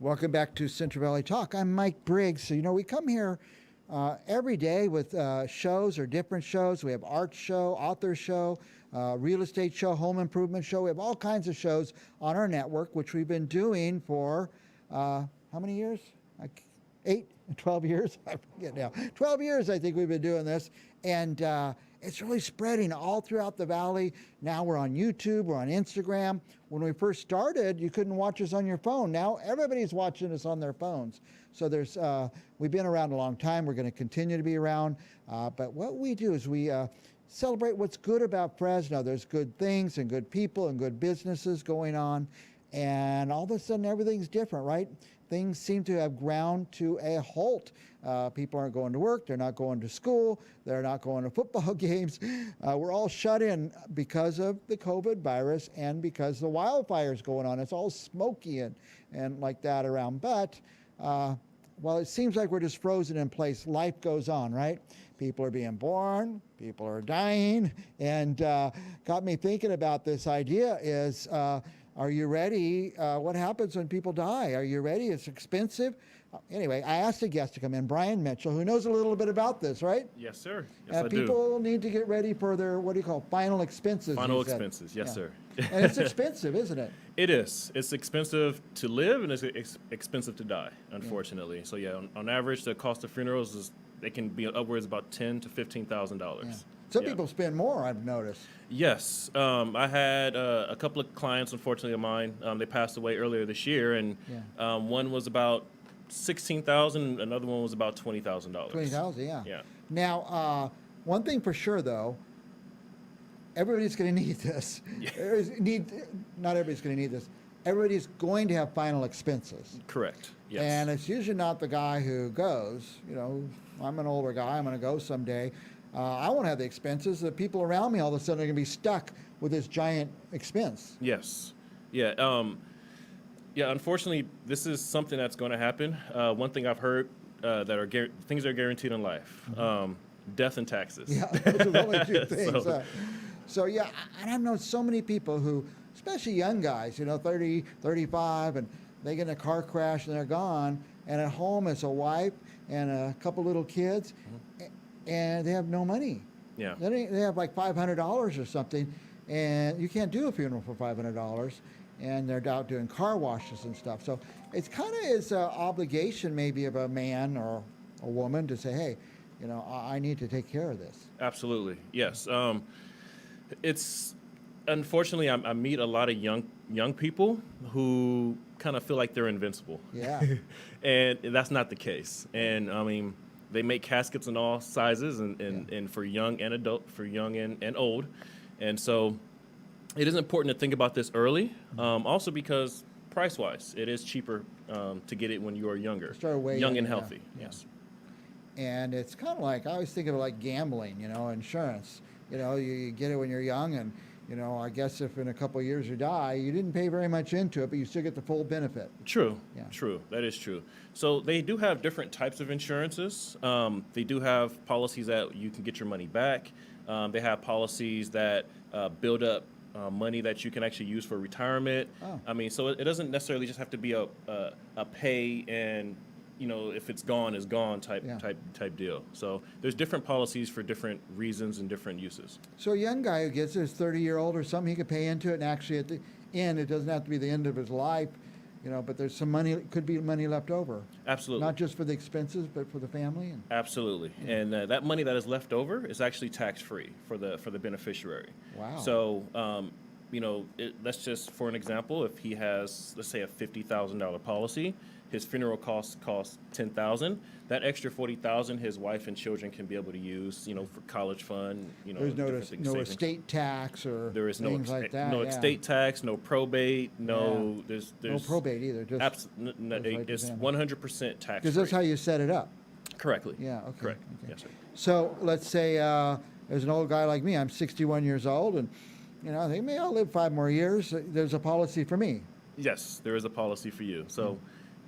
Welcome back to Central Valley Talk. I'm Mike Briggs. So, we come here every day with shows or different shows. We have art show, author show, real estate show, home improvement show. We have all kinds of shows on our network, which we've been doing for how many years? Like 8, 12 years? I forget now. 12 years, I think we've been doing this. And it's really spreading all throughout the valley. Now we're on YouTube, we're on Instagram. When we first started, you couldn't watch us on your phone. Now everybody's watching us on their phones. So we've been around a long time. We're going to continue to be around. But what we do is we celebrate what's good about Fresno. There's good things and good people and good businesses going on. And all of a sudden, everything's different, right? Things seem to have ground to a halt. People aren't going to work. They're not going to school. They're not going to football games. We're all shut in because of the COVID virus and because the wildfires going on. It's all smoky and like that around. But well, it seems like we're just frozen in place. Life goes on, right? People are being born. People are dying. And got me thinking about this idea is, are you ready? What happens when people die? Are you ready? It's expensive. Anyway, I asked a guest to come in, Brian Mitchell, who knows a little bit about this, right? Yes, sir. Yes, I do. People need to get ready for their, what do you call, final expenses. Final expenses, yes, sir. And it's expensive, isn't it? It is. It's expensive to live and it's expensive to die, unfortunately. Yeah. So yeah, on average, the cost of funerals they can be upwards about $10,000 to $15,000. Yeah. Some people spend more, I've noticed. Yes. I had a couple of clients, unfortunately, of mine. They passed away earlier this year, and one was about $16,000. Another one was about $20,000. $20,000, yeah. Yeah. Now, one thing for sure, though, everybody's going to need this. Yeah. Not everybody's going to need this. Everybody's going to have final expenses. Correct. Yes. And it's usually not the guy who goes. I'm an older guy. I'm going to go someday. I won't have the expenses. The people around me all of a sudden are going to be stuck with this giant expense. Yes. Yeah. Yeah. Unfortunately, this is something that's going to happen. One thing I've heard that are things that are guaranteed in life: death and taxes. Yeah, those are the only two things. So yeah, and I've known so many people who, especially young guys, 30, 35, and they get in a car crash and they're gone. And at home is a wife and a couple little kids. And they have no money. Yeah. They have like $500 or something, and you can't do a funeral for $500. And they're out doing car washes and stuff. So it's kind of is an obligation maybe of a man or a woman to say, hey, I need to take care of this. Absolutely. Yes. It's unfortunately I meet a lot of young people who kind of feel like they're invincible. Yeah. And that's not the case. And I mean, they make caskets in all sizes and for young and adult, for young and old. And so it is important to think about this early, also because price-wise, it is cheaper to get it when you are younger, young and healthy. Yeah. Yes. And it's kind of like, I always think of it like gambling, insurance. You get it when you're young, and, I guess if in a couple of years you die, you didn't pay very much into it, but you still get the full benefit. True. Yeah. True. That is true. So they do have different types of insurances. They do have policies that you can get your money back. They have policies that build up money that you can actually use for retirement. Oh. I mean, so it doesn't necessarily just have to be a pay and if it's gone, it's gone type deal. So there's different policies for different reasons and different uses. So a young guy who gets his 30-year-old or something, he could pay into it, and actually at the end, it doesn't have to be the end of his life, but there's some money, could be money left over. Absolutely. Not just for the expenses, but for the family. Absolutely. Yeah. And that money that is left over is actually tax-free for the beneficiary. Wow. So, let's just, for an example, if he has, let's say, a $50,000 policy, his funeral cost $10,000. That extra $40,000, his wife and children can be able to use, for college fund. There's no estate tax or there is things like that. No estate tax, no probate, there's no probate either. Just it's 100% tax. Because that's how you set it up. Correctly. Yeah. Okay. Correct. Okay. Yes, sir. So let's say there's an old guy like me. I'm 61 years old, and I think maybe I'll live 5 more years. There's a policy for me. Yes, there is a policy for you. So.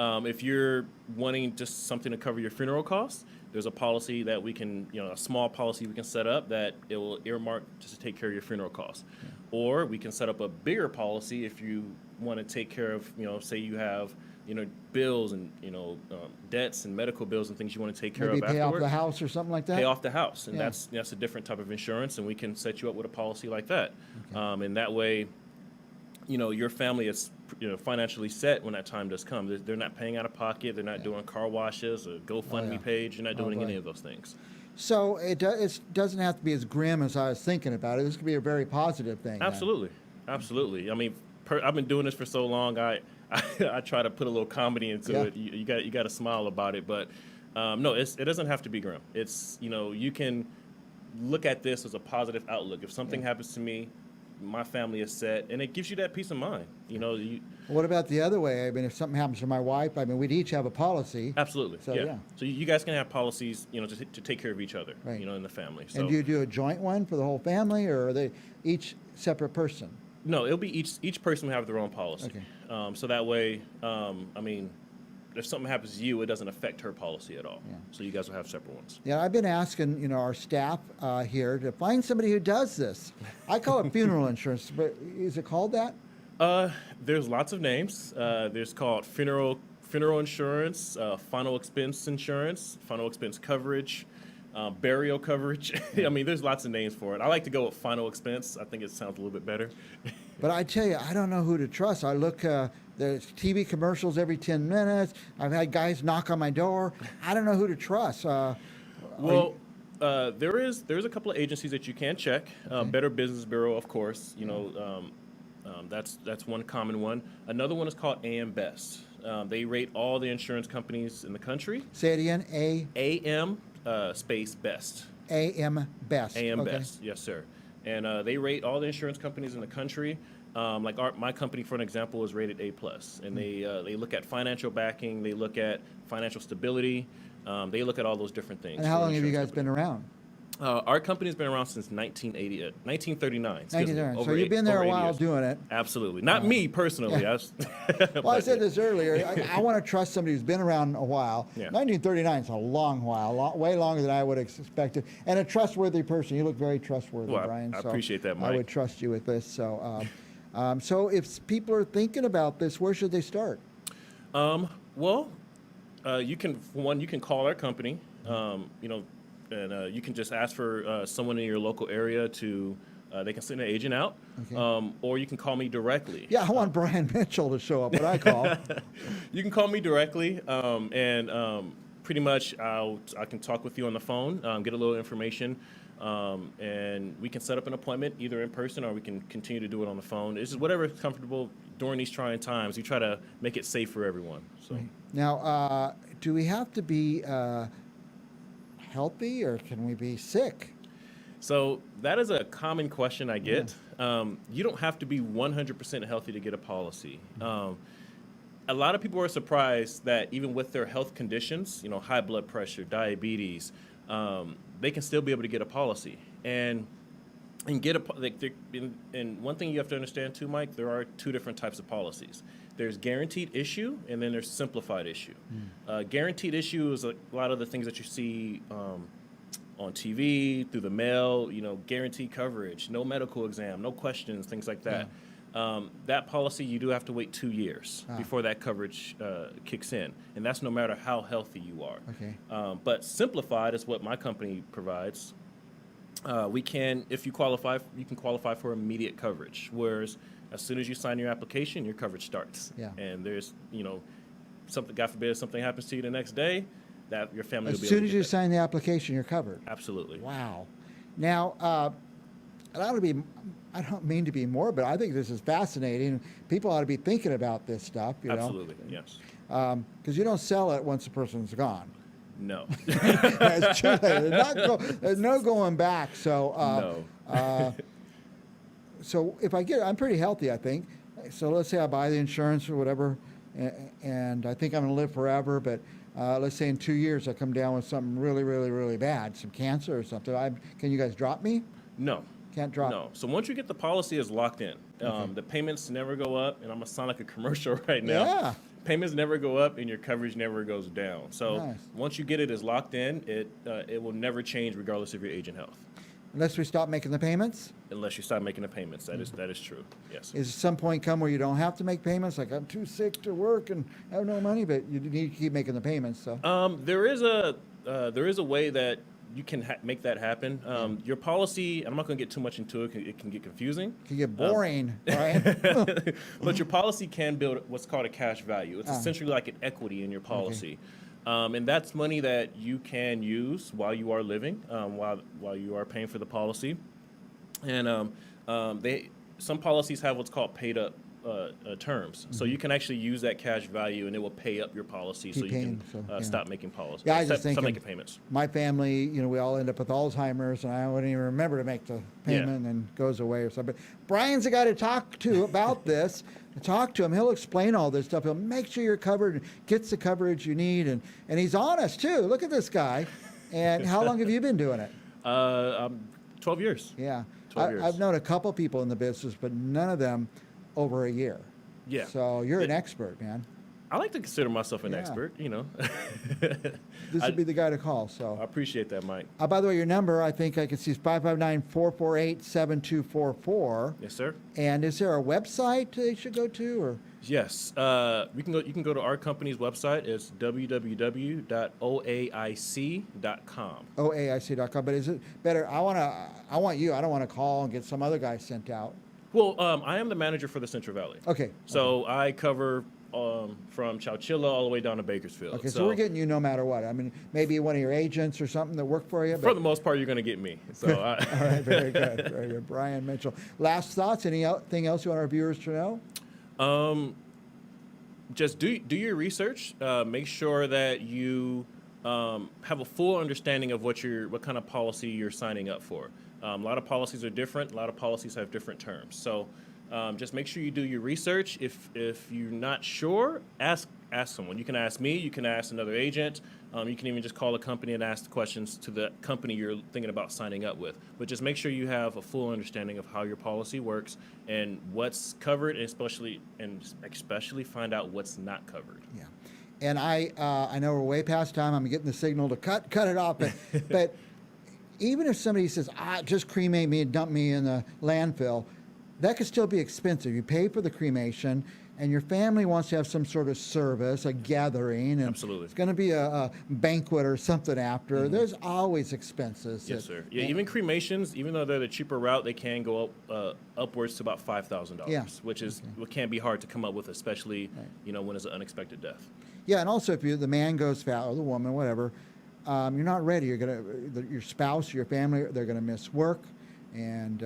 If you're wanting just something to cover your funeral costs, there's a policy that we can, a small policy we can set up that it will earmark just to take care of your funeral costs. Yeah. Or we can set up a bigger policy if you want to take care of, say you have, bills and debts and medical bills and things you want to take care Maybe of pay off afterward. the house or something like that? Pay off the house, and Yeah. that's a different type of insurance, and we can set you up with a policy like that. And that way, your family is financially set when that time does come. They're not paying out of pocket. They're not doing car washes or GoFundMe yeah. page. You're not doing boy. any of those things. So it doesn't have to be as grim as I was thinking about it. This could be a very positive thing. then. Absolutely. I mean, I've been doing this for so long. I try to put a little comedy into Yeah. it. You got to smile about it, but no, it doesn't have to be grim. It's you can look at this as a positive outlook. If something happens to me, my family is set, and it gives you that peace of mind. What about the other way? I mean, if something happens to my wife, I mean, we'd each have a policy. Absolutely. So, yeah. So you guys can have policies, to take care of each other, Right. in the family. So And do you do a joint one for the whole family, or are they each separate person? no, it'll be each person will have their own policy. Okay. So that way, if something happens to you, it doesn't affect her policy at all. Yeah. So you guys will have separate ones. Yeah, I've been asking, our staff here to find somebody who does this. I call it funeral insurance, but is it called that? There's lots of names. There's called funeral insurance, final expense insurance, final expense coverage, burial coverage. I mean, there's lots of names for it. I like to go with final expense. I think it sounds a little bit better. But I tell you, I don't know who to trust. I look, there's TV commercials every 10 minutes. I've had guys knock on my door. I don't know who to trust. Well, there's a couple of agencies that you can check. Better Business Bureau, of course. That's one common one. Another one is called AM Best. They rate all the insurance companies in the country. Say it again, AM space Best. AM Best. AM Okay. Best, yes, sir. And they rate all the insurance companies in the country. Like my company, for an example, is rated A+. And they look at financial backing. They look at financial stability. They look at all those different things. And how for long have you insurance guys been around? Our company's been around since 1939. excuse me, 1939. So over you've been there over a 80 while years. doing it. Absolutely. Not me personally. Yeah. Well, I said this earlier. I want to trust somebody who's been around a while. Yeah. 1939 is a long while, way longer than I would have expected, and a trustworthy person. You look very trustworthy, Well, Brian. I so appreciate that, I Mike. would trust you with this. So, so if people are thinking about this, where should they start? Well, you can call our company, and you can just ask for someone in your local area to. They can send an agent out, Okay. or you can call me directly. Yeah, I want Brian Mitchell to show up. What I call. You can call me directly, and pretty much I can talk with you on the phone, get a little information, and we can set up an appointment either in person or we can continue to do it on the phone. It's just whatever is comfortable during these trying times. We try to make it safe for everyone. So. Now, do we have to be healthy, or can we be sick? So that is a common question I get. You don't have to be 100% healthy to get a policy. A lot of people are surprised that even with their health conditions, high blood pressure, diabetes, they can still be able to get a policy. And get and one thing you have to understand too, Mike, there are two different types of policies. There's guaranteed issue, and then there's simplified issue. Guaranteed issue is a lot of the things that you see on TV, through the mail, guaranteed coverage, no medical exam, no questions, things like that. That policy, you do have to wait 2 years before that coverage kicks in, and that's no matter how healthy you are. Okay. But simplified is what my company provides. We can, if you qualify, you can qualify for immediate coverage, whereas as soon as you sign your application, your coverage starts. Yeah. And there's, something, God forbid, something happens to you the next day, that your family will As be soon able to as get you that. sign the application, you're covered. Absolutely. Wow. Now, it ought to be, I don't mean to be morbid, I think this is fascinating. People ought to be thinking about this stuff, Absolutely. Yes. Because you don't sell it once the person's gone. No. It's too late. There's no going back. So, No. so if I'm pretty healthy, I think. So let's say I buy the insurance or whatever, and I think I'm going to live forever, but let's say in 2 years I come down with something really, really, really bad, some cancer or something. Can you guys drop me? No. Can't drop. No. So once you get the policy, it's locked in. The payments never go up, and I'm gonna sound like a commercial right now. Yeah. Payments never go up, and your coverage never goes down. So Nice. once you get it, it's locked in. It will never change regardless of your age and health. Unless we stop making the payments? unless you start making the payments. That is true. Yes. Is some point come where you don't have to make payments? Like, I'm too sick to work and have no money, but you need to keep making the payments, so. There is a way that you can make that happen. Your policy, I'm not going to get too much into it. It can get confusing. It can get boring, right? But your policy can build what's called a cash value. It's essentially like an equity in your policy. And that's money that you can use while you are living, while you are paying for the policy. And some policies have what's called paid up terms. So you can actually use that cash value and it will pay up your policy so you paying, can so, yeah. stop making policy. Yeah, I was just stop thinking, making payments. my family, we all end up with Alzheimer's, and I wouldn't even remember to make the payment, and it goes away or something. But Brian's the guy to talk to about this. Talk to him. He'll explain all this stuff. He'll make sure you're covered, gets the coverage you need, and he's honest, too. Look at this guy. And how long have you been doing it? 12 years. Yeah. 12 years. I've known a couple people in the business, but none of them over a year. Yeah. So you're an expert, man. I like to consider myself an Yeah. expert, This would be the guy to call. I So, appreciate that, Mike. by the way, your number, I think I can see is 559-448-7244. Yes, sir. And is there a website they should go to, or? Yes. You can go to our company's website. It's www.oaic.com. oaic.com. But is it better? I want you. I don't want to call and get some other guy sent out. Well, I am the manager for the Central Valley. Okay. So I cover from Chowchilla all the way down to Bakersfield. Okay. So we're getting you no matter what. I mean, maybe one of your agents or something that work for you. for the most part, you're going to get me. So All right. Very good. Very good. Brian Mitchell. Last thoughts? Anything else you want our viewers to know? just do your research. Make sure that you have a full understanding of what kind of policy you're signing up for. A lot of policies are different. A lot of policies have different terms. So just make sure you do your research. If you're not sure, ask someone. You can ask me. You can ask another agent. You can even just call the company and ask the questions to the company you're thinking about signing up with. But just make sure you have a full understanding of how your policy works and what's covered, and especially find out what's not covered. Yeah. And I know we're way past time. I'm getting the signal to cut it off. But even if somebody says, just cremate me and dump me in the landfill, that could still be expensive. You pay for the cremation, and your family wants to have some sort of service, a gathering, and Absolutely. it's going to be a banquet or something after. There's always expenses. Yes, sir. Yeah, even cremations, even though they're the cheaper route, they can go up upwards to about $5,000, Yeah. which is what can be hard to come up with, especially when it's an unexpected death. Yeah, and also if the man goes foul, or the woman, whatever, you're not ready. Your spouse, your family, they're going to miss work, and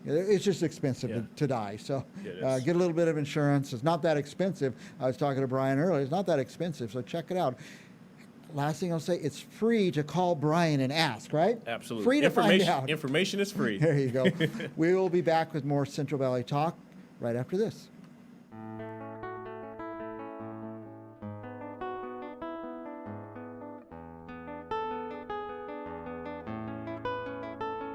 it's just expensive to die. So Yeah, it is. get a little bit of insurance. It's not that expensive. I was talking to Brian earlier. It's not that expensive, so check it out. Last thing I'll say, it's free to call Brian and ask, right? Absolutely. Free to find out. Information is free. There you go. We will be back with more Central Valley Talk right after this.